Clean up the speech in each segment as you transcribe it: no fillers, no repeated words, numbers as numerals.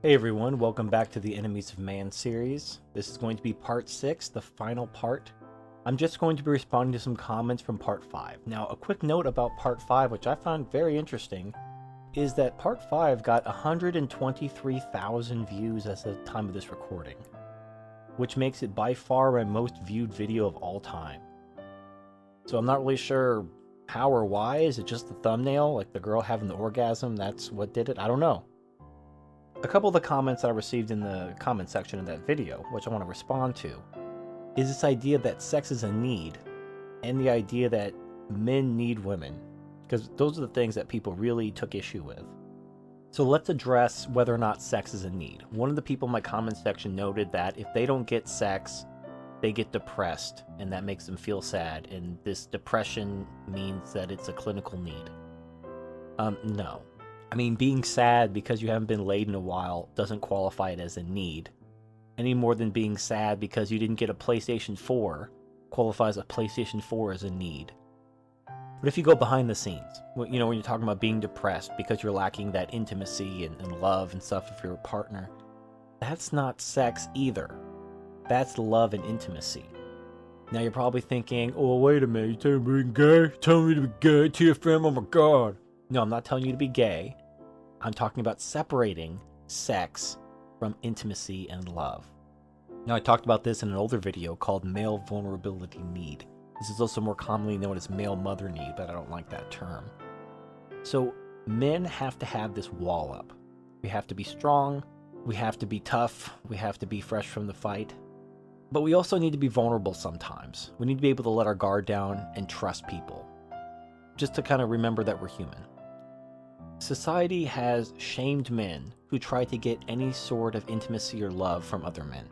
Hey everyone, welcome back to the Enemies of Man series. This is going to be part 6, the final part. I'm just going to be responding to some comments from part 5. Now, a quick note about part 5, which I found very interesting, is that part 5 got 123,000 views as of the time of this recording, which makes it by far my most viewed video of all time. So I'm not really sure how or why. Is it just the thumbnail, like the girl having the orgasm, that's what did it? I don't know. A couple of the comments that I received in the comment section of that video, which I want to respond to, is this idea that sex is a need, and the idea that men need women, because those are the things that people really took issue with. So let's address whether or not sex is a need. One of the people in my comment section noted that if they don't get sex, they get depressed, and that makes them feel sad, and this depression means that it's a clinical need. No. I mean, being sad because you haven't been laid in a while doesn't qualify it as a need, any more than being sad because you didn't get a PlayStation 4 qualifies a PlayStation 4 as a need. But if you go behind the scenes, you know, when you're talking about being depressed because you're lacking that intimacy and love and stuff with your partner, that's not sex either. That's love and intimacy. Now you're probably thinking, oh, wait a minute, you telling me to be gay? Telling me to be gay, TFM, oh my god. No, I'm not telling you to be gay. I'm talking about separating sex from intimacy and love. Now, I talked about this in an older video called Male Vulnerability Need. This is also more commonly known as male mother need, but I don't like that term. So, men have to have this wall up. We have to be strong, we have to be tough, we have to be fresh from the fight. But we also need to be vulnerable sometimes. We need to be able to let our guard down and trust people. Just to kind of remember that we're human. Society has shamed men who try to get any sort of intimacy or love from other men.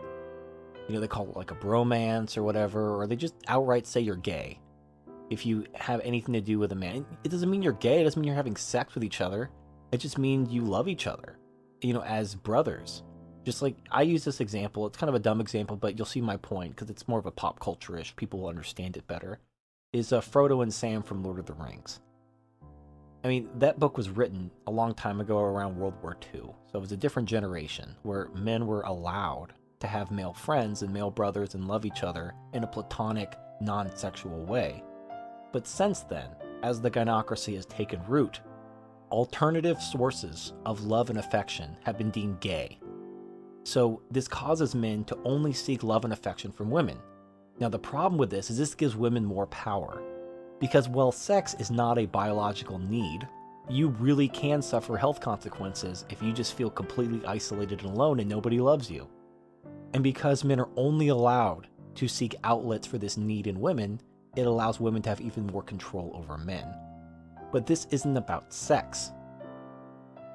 You know, they call it like a bromance or whatever, or they just outright say you're gay if you have anything to do with a man. It doesn't mean you're gay, it doesn't mean you're having sex with each other. It just means you love each other, you know, as brothers. Just like, I use this example, it's kind of a dumb example, but you'll see my point, because it's more of a pop culture-ish, people will understand it better, is Frodo and Sam from Lord of the Rings. I mean, that book was written a long time ago around World War II, so it was a different generation where men were allowed to have male friends and male brothers and love each other in a platonic, non-sexual way. But since then, as the gynocracy has taken root, alternative sources of love and affection have been deemed gay. So this causes men to only seek love and affection from women. Now the problem with this is this gives women more power. Because while sex is not a biological need, you really can suffer health consequences if you just feel completely isolated and alone and nobody loves you. And because men are only allowed to seek outlets for this need in women, it allows women to have even more control over men. But this isn't about sex.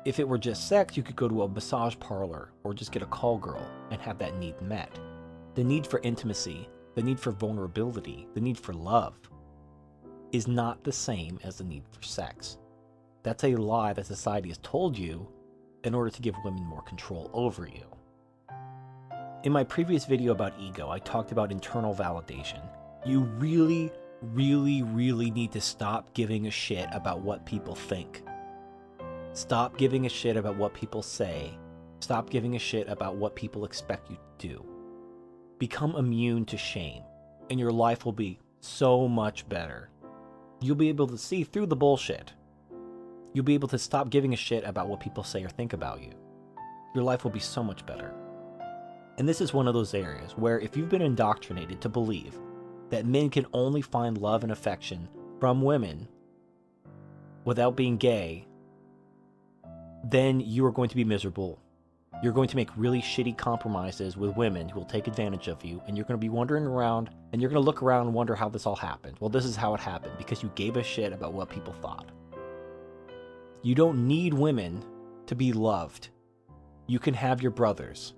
If it were just sex, you could go to a massage parlor or just get a call girl and have that need met. The need for intimacy, the need for vulnerability, the need for love is not the same as the need for sex. That's a lie that society has told you in order to give women more control over you. In my previous video about ego, I talked about internal validation. You really, really, really need to stop giving a shit about what people think. Stop giving a shit about what people say. Stop giving a shit about what people expect you to do. Become immune to shame, and your life will be so much better. You'll be able to see through the bullshit. You'll be able to stop giving a shit about what people say or think about you. Your life will be so much better. And this is one of those areas where if you've been indoctrinated to believe that men can only find love and affection from women without being gay, then you are going to be miserable. You're going to make really shitty compromises with women who will take advantage of you, and you're going to be wandering around, and you're going to look around and wonder how this all happened. Well, this is how it happened, because you gave a shit about what people thought. You don't need women to be loved. You can have your brothers.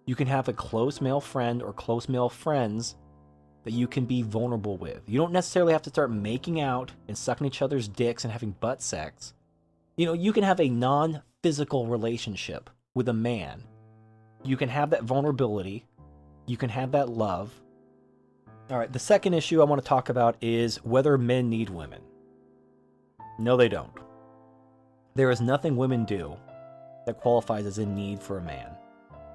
You can have a close male friend or close male friends that you can be vulnerable with. You don't necessarily have to start making out and sucking each other's dicks and having butt sex. You know, you can have a non-physical relationship with a man. You can have that vulnerability. You can have that love. All right, the second issue I want to talk about is whether men need women. No, they don't. There is nothing women do that qualifies as in need for a man.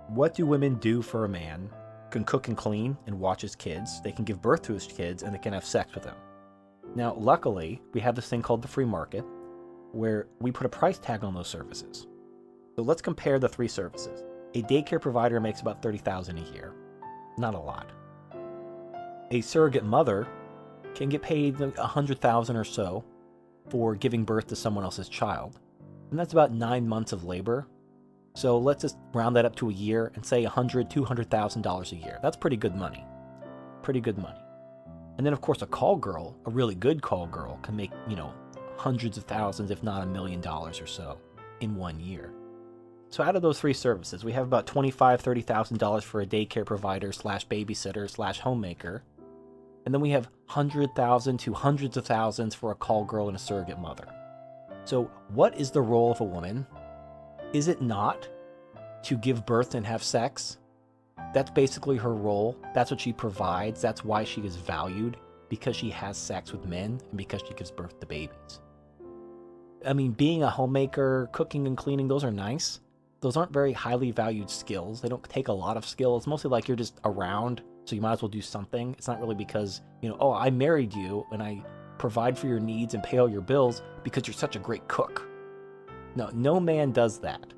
What do women do for a man? Can cook and clean and watch his kids, they can give birth to his kids, and they can have sex with them. Now, luckily, we have this thing called the free market, where we put a price tag on those services. So let's compare the three services. A daycare provider makes about $30,000 a year. Not a lot. A surrogate mother can get paid $100,000 or so for giving birth to someone else's child. And that's about 9 months of labor. So let's just round that up to a year and say $100,000, $200,000 a year. That's pretty good money. Pretty good money. And then, of course, a call girl, a really good call girl, can make, hundreds of thousands, if not $1 million or so in 1 year. So out of those three services, we have about $25,000, $30,000 for a daycare provider / babysitter / homemaker. And then we have $100,000 to hundreds of thousands for a call girl and a surrogate mother. So what is the role of a woman? Is it not to give birth and have sex? That's basically her role. That's what she provides. That's why she is valued, because she has sex with men and because she gives birth to babies. I mean, being a homemaker, cooking and cleaning, those are nice. Those aren't very highly valued skills. They don't take a lot of skill. It's mostly like you're just around, so you might as well do something. It's not really because, oh, I married you and I provide for your needs and pay all your bills because you're such a great cook. No man does that.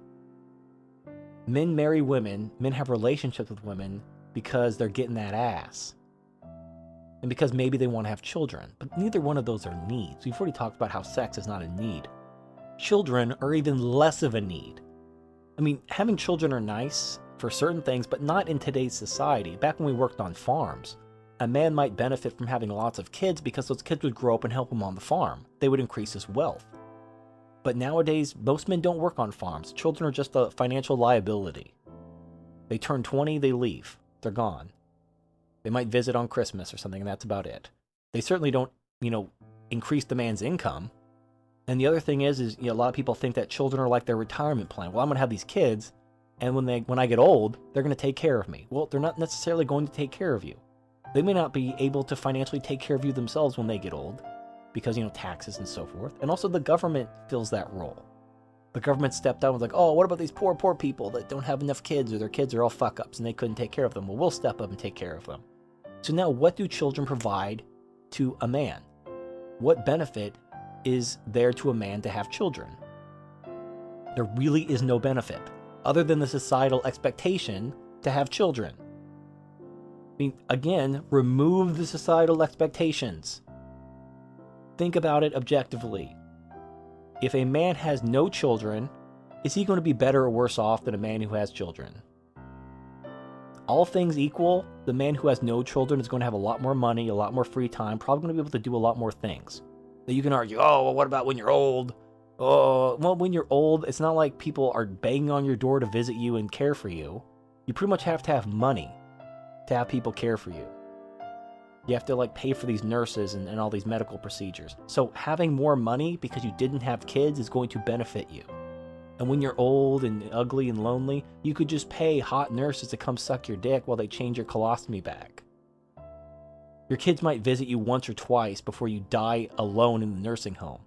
Men marry women, men have relationships with women because they're getting that ass. And because maybe they want to have children. But neither one of those are needs. We've already talked about how sex is not a need. Children are even less of a need. I mean, having children are nice for certain things, but not in today's society. Back when we worked on farms, a man might benefit from having lots of kids because those kids would grow up and help him on the farm. They would increase his wealth. But nowadays, most men don't work on farms. Children are just a financial liability. They turn 20, they leave. They're gone. They might visit on Christmas or something, and that's about it. They certainly don't, increase the man's income. And the other thing is a lot of people think that children are like their retirement plan. Well, I'm going to have these kids, and when I get old, they're going to take care of me. Well, they're not necessarily going to take care of you. They may not be able to financially take care of you themselves when they get old, because, taxes and so forth. And also the government fills that role. The government stepped out and was like, oh, what about these poor people that don't have enough kids, or their kids are all fuck-ups and they couldn't take care of them? Well, we'll step up and take care of them. So now what do children provide to a man? What benefit is there to a man to have children? There really is no benefit, other than the societal expectation to have children. I mean, again, remove the societal expectations. Think about it objectively. If a man has no children, is he going to be better or worse off than a man who has children? All things equal, the man who has no children is going to have a lot more money, a lot more free time, probably going to be able to do a lot more things. Now you can argue, oh, well, what about when you're old? Oh, well, when you're old, it's not like people are banging on your door to visit you and care for you. You pretty much have to have money to have people care for you. You have to pay for these nurses and all these medical procedures. So having more money because you didn't have kids is going to benefit you. And when you're old and ugly and lonely, you could just pay hot nurses to come suck your dick while they change your colostomy bag. Your kids might visit you once or twice before you die alone in the nursing home.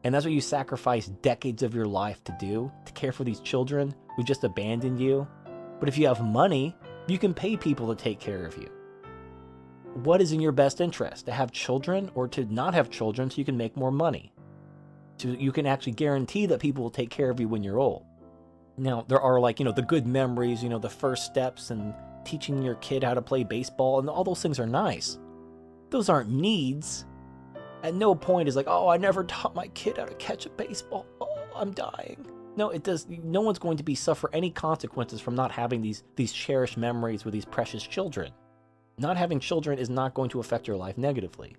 And that's what you sacrifice decades of your life to do, to care for these children who just abandoned you. But if you have money, you can pay people to take care of you. What is in your best interest? To have children or to not have children so you can make more money? So you can actually guarantee that people will take care of you when you're old. Now, there are the good memories, the first steps and teaching your kid how to play baseball, and all those things are nice. Those aren't needs. At no point is oh, I never taught my kid how to catch a baseball. Oh, I'm dying. No, it does. No one's going to suffer any consequences from not having these cherished memories with these precious children. Not having children is not going to affect your life negatively.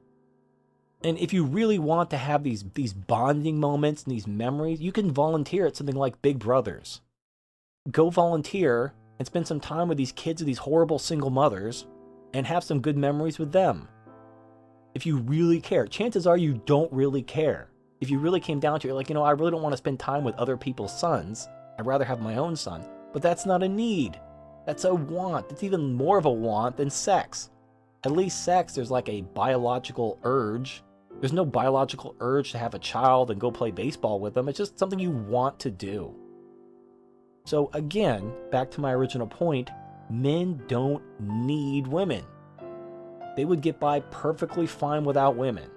And if you really want to have these bonding moments and these memories, you can volunteer at something like Big Brothers. Go volunteer and spend some time with these kids of these horrible single mothers and have some good memories with them. If you really care, chances are you don't really care. If you really came down to it, I really don't want to spend time with other people's sons. I'd rather have my own son. But that's not a need. That's a want. It's even more of a want than sex. At least sex, there's a biological urge. There's no biological urge to have a child and go play baseball with them. It's just something you want to do. So again, back to my original point, men don't need women. They would get by perfectly fine without women.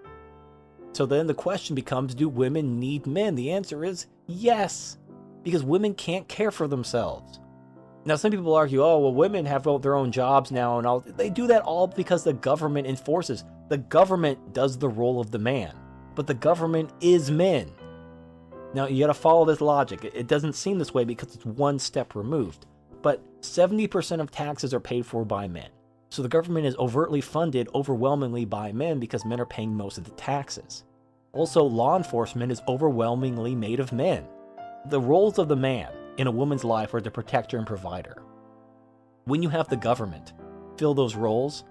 So then the question becomes, do women need men? The answer is yes, because women can't care for themselves. Now, some people argue, oh, well, women have their own jobs now and all. They do that all because the government enforces. The government does the role of the man, but the government is men. Now, you gotta follow this logic. It doesn't seem this way because it's one step removed, but 70% of taxes are paid for by men. So the government is overtly funded overwhelmingly by men because men are paying most of the taxes. Also, law enforcement is overwhelmingly made of men. The roles of the man in a woman's life are the protector and provider. When you have the government fill those roles,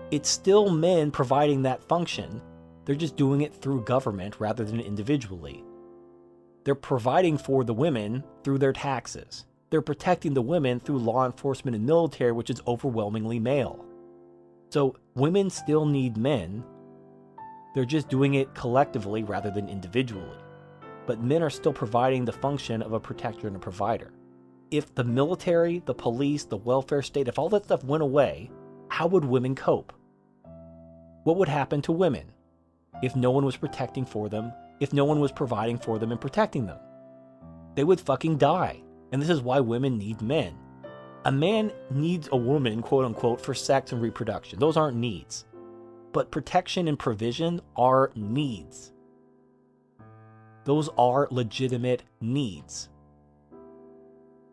it's still men providing that function. They're just doing it through government rather than individually. They're providing for the women through their taxes. They're protecting the women through law enforcement and military, which is overwhelmingly male. So women still need men. They're just doing it collectively rather than individually. But men are still providing the function of a protector and a provider. If the military, the police, the welfare state, if all that stuff went away, how would women cope? What would happen to women if no one was protecting for them, if no one was providing for them and protecting them? They would fucking die. And this is why women need men. A man needs a woman, quote unquote, for sex and reproduction. Those aren't needs. But protection and provision are needs. Those are legitimate needs.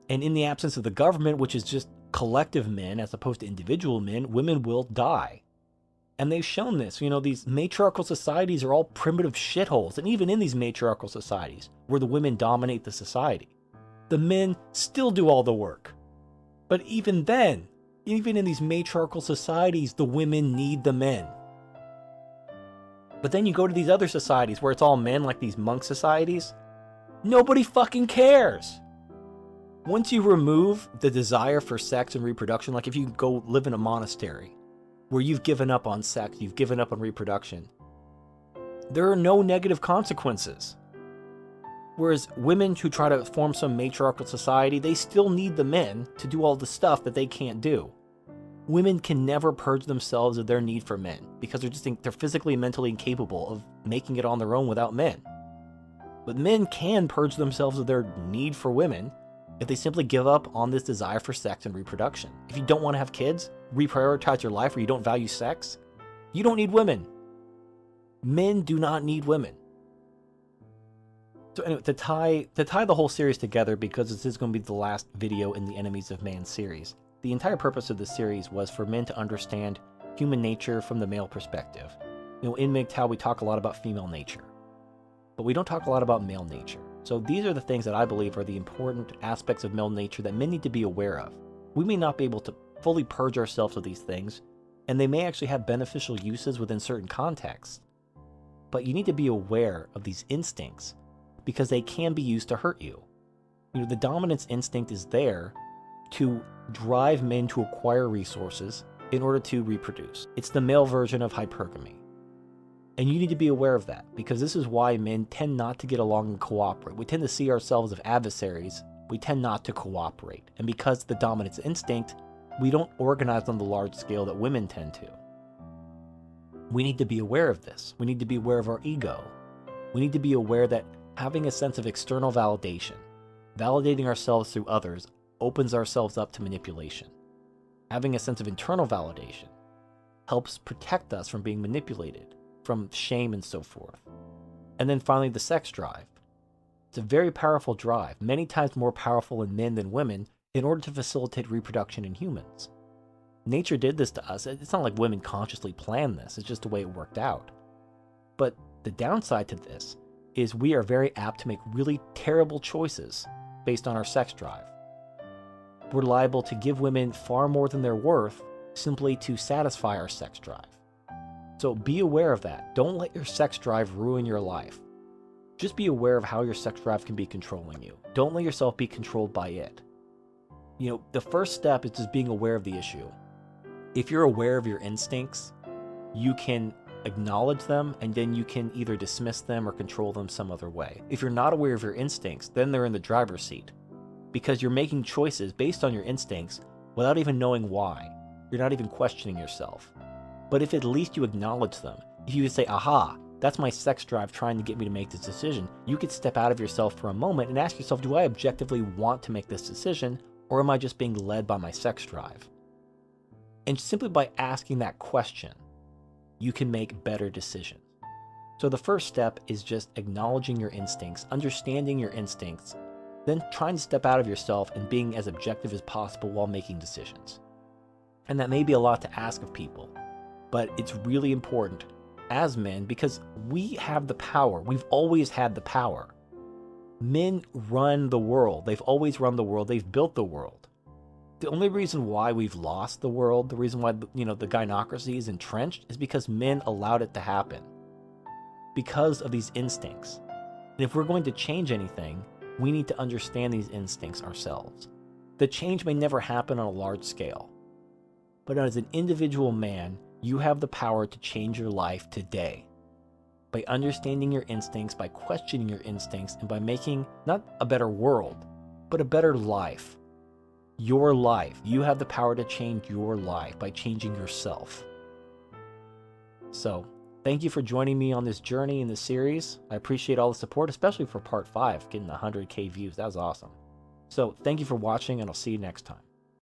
And in the absence of the government, which is just collective men as opposed to individual men, women will die. And they've shown this. You know, these matriarchal societies are all primitive shitholes. And even in these matriarchal societies, where the women dominate the society, the men still do all the work. But even then, even in these matriarchal societies, the women need the men. But then you go to these other societies where it's all men, like these monk societies. Nobody fucking cares. Once you remove the desire for sex and reproduction, like if you go live in a monastery where you've given up on sex, you've given up on reproduction, there are no negative consequences. Whereas women who try to form some matriarchal society, they still need the men to do all the stuff that they can't do. Women can never purge themselves of their need for men because they're physically and mentally incapable of making it on their own without men. But men can purge themselves of their need for women if they simply give up on this desire for sex and reproduction. If you don't want to have kids, reprioritize your life, or you don't value sex, you don't need women. Men do not need women. So anyway, to tie the whole series together, because this is going to be the last video in the Enemies of Man series, the entire purpose of this series was for men to understand human nature from the male perspective. You know, in MGTOW we talk a lot about female nature, but we don't talk a lot about male nature. So these are the things that I believe are the important aspects of male nature that men need to be aware of. We may not be able to fully purge ourselves of these things, and they may actually have beneficial uses within certain contexts. But you need to be aware of these instincts, because they can be used to hurt you. You know, the dominance instinct is there to drive men to acquire resources in order to reproduce. It's the male version of hypergamy. And you need to be aware of that, because this is why men tend not to get along and cooperate. We tend to see ourselves as adversaries. We tend not to cooperate. And because the dominance instinct, we don't organize on the large scale that women tend to. We need to be aware of this. We need to be aware of our ego. We need to be aware that having a sense of external validation, validating ourselves through others, opens ourselves up to manipulation. Having a sense of internal validation helps protect us from being manipulated, from shame and so forth. And then finally, the sex drive. It's a very powerful drive, many times more powerful in men than women, in order to facilitate reproduction in humans. Nature did this to us. It's not like women consciously planned this, it's just the way it worked out. But the downside to this is we are very apt to make really terrible choices based on our sex drive. We're liable to give women far more than they're worth simply to satisfy our sex drive. So be aware of that. Don't let your sex drive ruin your life. Just be aware of how your sex drive can be controlling you. Don't let yourself be controlled by it. You know, the first step is just being aware of the issue. If you're aware of your instincts, you can acknowledge them, and then you can either dismiss them or control them some other way. If you're not aware of your instincts, then they're in the driver's seat. because you're making choices based on your instincts without even knowing why. You're not even questioning yourself. But if at least you acknowledge them, if you say, aha, that's my sex drive trying to get me to make this decision, you could step out of yourself for a moment and ask yourself, do I objectively want to make this decision, or am I just being led by my sex drive? And simply by asking that question, you can make better decisions. So the first step is just acknowledging your instincts, understanding your instincts, then trying to step out of yourself and being as objective as possible while making decisions. And that may be a lot to ask of people, but it's really important as men because we have the power. We've always had the power. Men run the world. They've always run the world. They've built the world. The only reason why we've lost the world, the reason why the gynocracy is entrenched, is because men allowed it to happen. Because of these instincts. And if we're going to change anything, we need to understand these instincts ourselves. The change may never happen on a large scale, but as an individual man, you have the power to change your life today. By understanding your instincts, by questioning your instincts, and by making not a better world, but a better life. Your life. You have the power to change your life by changing yourself. So, thank you for joining me on this journey in this series. I appreciate all the support, especially for part 5, getting 100K views. That was awesome. So, thank you for watching, and I'll see you next time.